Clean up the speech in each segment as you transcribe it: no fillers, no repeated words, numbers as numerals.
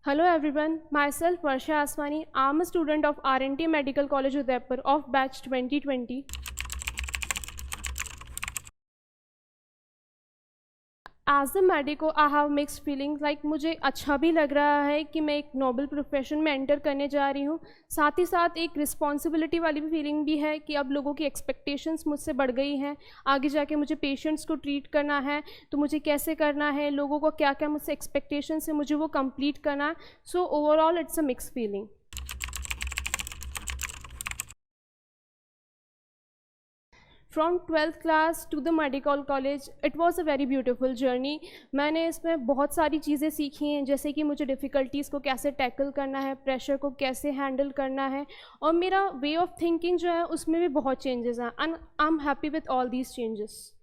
Hello everyone, myself Varsha Aswani. I am a student of RNT Medical College Udaipur of batch 2020. As a medico I have mixed feelings like मुझे अच्छा भी लग रहा है कि मैं एक नोबल प्रोफेशन में एंटर करने जा रही हूँ, साथ ही साथ एक रिस्पॉन्सिबिलिटी वाली भी फीलिंग भी है कि अब लोगों की एक्सपेक्टेशंस मुझसे बढ़ गई हैं। आगे जाके मुझे पेशेंट्स को ट्रीट करना है तो मुझे कैसे करना है, लोगों को क्या क्या मुझसे एक्सपेक्टेशंस है, मुझे वो कंप्लीट करना है। So overall it's a mix feeling. From 12th class to the medical college it was a very beautiful journey. मैंने इसमें बहुत सारी चीज़ें सीखी हैं, जैसे कि मुझे डिफ़िकल्टीज़ को कैसे टैकल करना है, प्रेशर को कैसे हैंडल करना है, और मेरा वे ऑफ थिंकिंग जो है उसमें भी बहुत चेंजेस हैं and I am happy with all these changes.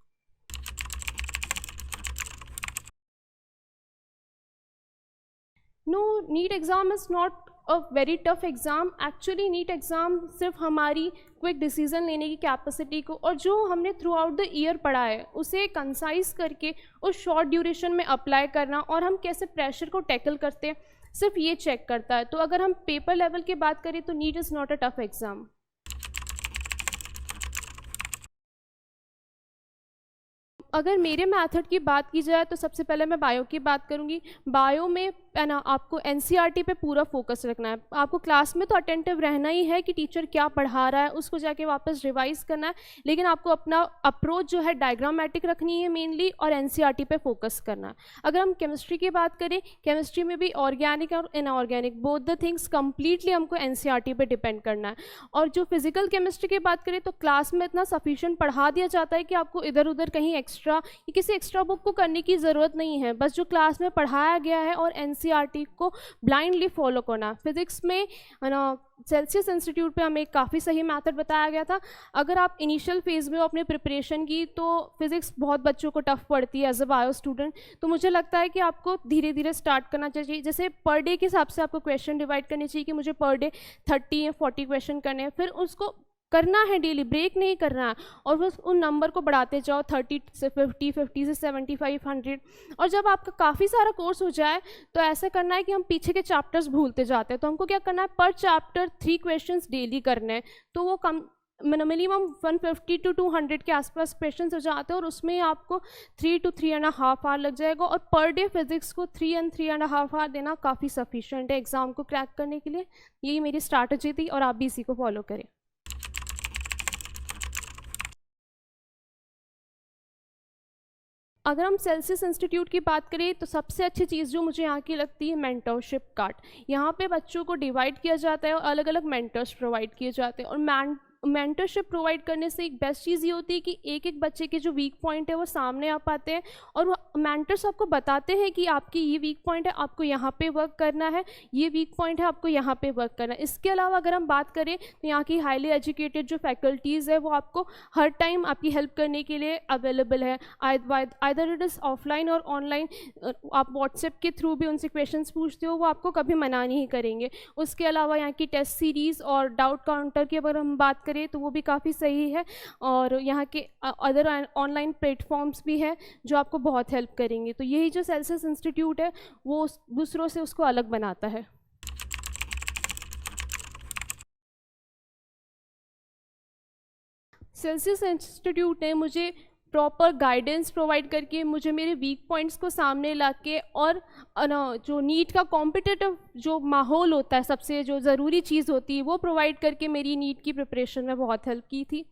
No, NEET exam is not a very tough exam. Actually NEET exam सिर्फ हमारी क्विक डिसीजन लेने की कैपेसिटी को और जो हमने थ्रू आउट द ईयर पढ़ा है उसे कंसाइज करके उस शॉर्ट ड्यूरेशन में अप्लाई करना और हम कैसे प्रेशर को टैकल करते हैं, सिर्फ ये चेक करता है। तो अगर हम पेपर लेवल की बात करें तो NEET is not a tough exam. अगर मेरे मेथड की बात की जाए तो सबसे पहले मैं बायो की बात करूँगी। बायो में है ना, आपको एनसीईआरटी पे पूरा फोकस रखना है। आपको क्लास में तो अटेंटिव रहना ही है कि टीचर क्या पढ़ा रहा है, उसको जाके वापस रिवाइज करना है, लेकिन आपको अपना अप्रोच जो है डायग्रामेटिक रखनी है मेनली, और एनसीईआरटी पे फोकस करना है। अगर हम केमिस्ट्री की बात करें, केमिस्ट्री में भी ऑर्गेनिक और inorganic both the things completely हमको एनसीईआरटी पे डिपेंड करना है। और जो फिजिकल केमिस्ट्री की बात करें तो क्लास में इतना सफिशिएंट पढ़ा दिया जाता है कि आपको इधर उधर कहीं एक्स्ट्रा या किसी एक्स्ट्रा बुक को करने की ज़रूरत नहीं है। बस जो क्लास में पढ़ाया गया है और एनसीईआरटी को ब्लाइंडली फॉलो करना। फिजिक्स में सेल्सियस इंस्टीट्यूट पे हमें काफ़ी सही मेथड बताया गया था। अगर आप इनिशियल फेज़ में हो अपने प्रिपरेशन की तो फिज़िक्स बहुत बच्चों को टफ पड़ती है एज अ बायो स्टूडेंट, तो मुझे लगता है कि आपको धीरे धीरे स्टार्ट करना चाहिए। जैसे पर डे के हिसाब से आपको क्वेश्चन डिवाइड करने चाहिए कि मुझे पर डे 30 या 40 क्वेश्चन करने हैं, फिर उसको करना है, डेली ब्रेक नहीं करना है, और फिर उन नंबर को बढ़ाते जाओ 30 से 50, 50 से 75, 100। और जब आपका काफ़ी सारा कोर्स हो जाए तो ऐसा करना है कि हम पीछे के चैप्टर्स भूलते जाते हैं, तो हमको क्या करना है, पर चैप्टर 3 क्वेश्चंस डेली करने हैं। तो वो कम मिनिमम 150 to 200 के आसपास क्वेश्चंस हो जाते हैं, और उसमें आपको 3 to 3.5 आवर लग जाएगा। और पर डे फिजिक्स को 3 and 3.5 आवर देना काफ़ी सफिशिएंट है एग्ज़ाम को क्रैक करने के लिए। यही मेरी स्ट्रैटेजी थी और आप भी इसी को फॉलो करें। अगर हम सेल्सियस इंस्टीट्यूट की बात करें तो सबसे अच्छी चीज़ जो मुझे यहाँ की लगती है, मेंटरशिप कार्ड। यहाँ पे बच्चों को डिवाइड किया जाता है और अलग अलग मेंटर्स प्रोवाइड किए जाते हैं। और मेंटरशिप प्रोवाइड करने से एक बेस्ट चीज़ ये होती है कि एक एक बच्चे के जो वीक पॉइंट है वो सामने आ पाते हैं, और वो मेंटर्स आपको बताते हैं कि आपकी ये वीक पॉइंट है, आपको यहाँ पे वर्क करना है, ये वीक पॉइंट है, आपको यहाँ पे वर्क करना है। इसके अलावा अगर हम बात करें तो यहाँ की हाईली एजुकेटेड जो फैकल्टीज़ है वो आपको हर टाइम आपकी हेल्प करने के लिए अवेलेबल है। आइदर इट इज़ ऑफलाइन और ऑनलाइन। आप व्हाट्सएप के थ्रू भी उनसे क्वेश्चंस पूछते हो, वो आपको कभी मना नहीं करेंगे। उसके अलावा यहाँ की टेस्ट सीरीज़ और डाउट काउंटर की अगर हम बात करें तो वो भी काफ़ी सही है, और यहाँ के अदर ऑनलाइन प्लेटफॉर्म्स भी हैं जो आपको बहुत हेल्प करेंगे। तो यही जो सेल्सियस इंस्टीट्यूट है वो दूसरों से उसको अलग बनाता है। सेल्सियस इंस्टीट्यूट ने मुझे प्रॉपर गाइडेंस प्रोवाइड करके मुझे मेरे वीक पॉइंट्स को सामने ला के, और जो नीट का कॉम्पिटिटिव जो माहौल होता है, सबसे जो ज़रूरी चीज़ होती है वो प्रोवाइड करके मेरी नीट की प्रिपरेशन में बहुत हेल्प की थी।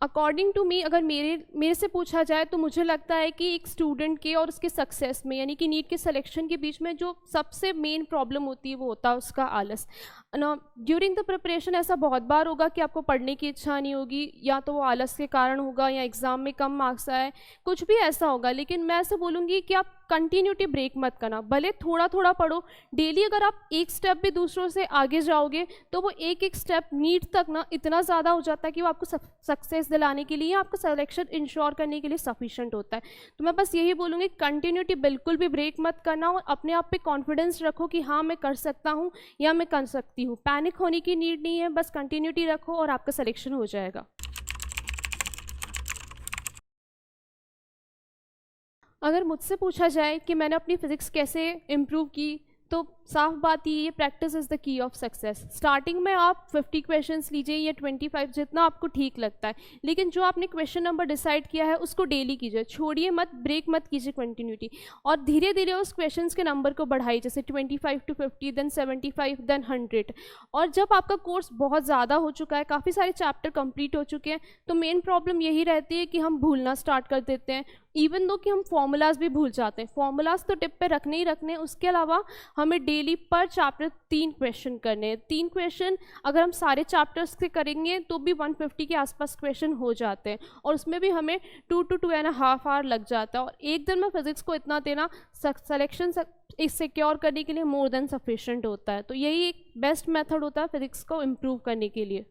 अकॉर्डिंग टू मी, अगर मेरे से पूछा जाए तो मुझे लगता है कि एक स्टूडेंट के और उसके सक्सेस में, यानी कि नीट के सिलेक्शन के बीच में जो सबसे मेन प्रॉब्लम होती है वो होता है उसका आलस। ना, ड्यूरिंग द प्रिपरेशन ऐसा बहुत बार होगा कि आपको पढ़ने की इच्छा नहीं होगी, या तो वो आलस के कारण होगा, या एग्ज़ाम में कम मार्क्स आए, कुछ भी ऐसा होगा। लेकिन मैं ऐसा बोलूँगी कि आप कंटिन्यूटी ब्रेक मत करना, भले थोड़ा थोड़ा पढ़ो डेली। अगर आप एक स्टेप भी दूसरों से आगे जाओगे तो वो एक एक स्टेप नीट तक ना इतना ज़्यादा हो जाता है कि वो आपको सक्सेस दिलाने के लिए, आपका सिलेक्शन इंश्योर करने के लिए सफिशिएंट होता है। तो मैं बस यही बोलूँगी, कंटिन्यूटी बिल्कुल भी ब्रेक मत करना, और अपने आप पे कॉन्फिडेंस रखो कि हाँ मैं कर सकता हूँ या मैं कर सकती हूँ। पैनिक होने की नीड नहीं है, बस कंटिन्यूटी रखो और आपका सिलेक्शन हो जाएगा। अगर मुझसे पूछा जाए कि मैंने अपनी फ़िज़िक्स कैसे इम्प्रूव की, तो साफ बात ये practice is the key of success. Starting में आप 50 क्वेश्चंस लीजिए या 25, जितना आपको ठीक लगता है, लेकिन जो आपने क्वेश्चन नंबर डिसाइड किया है उसको डेली कीजिए, छोड़िए मत, ब्रेक मत कीजिए, कंटिन्यूटी, और धीरे धीरे उस क्वेश्चंस के नंबर को बढ़ाइए, जैसे 25 to 50, देन 75, देन 100। और जब आपका कोर्स बहुत ज़्यादा हो चुका है, काफ़ी सारे चैप्टर कंप्लीट हो चुके हैं, तो मेन प्रॉब्लम यही रहती है कि हम भूलना स्टार्ट कर देते हैं, इवन दो कि हम फॉर्मूलाज भी भूल जाते हैं। फॉर्मूलाज तो टिप पे रखने ही रखने, उसके अलावा हमें डेली पर चैप्टर 3 क्वेश्चन करने हैं। 3 क्वेश्चन अगर हम सारे चैप्टर्स से करेंगे तो भी 150 के आसपास क्वेश्चन हो जाते हैं, और उसमें भी हमें 2 to 2.5 आवर लग जाता है। और एक दिन में फिजिक्स को इतना देना सिलेक्शन सिक्योर करने के लिए मोर देन सफिशिएंट होता है। तो यही एक बेस्ट मेथड होता है फिजिक्स को इम्प्रूव करने के लिए।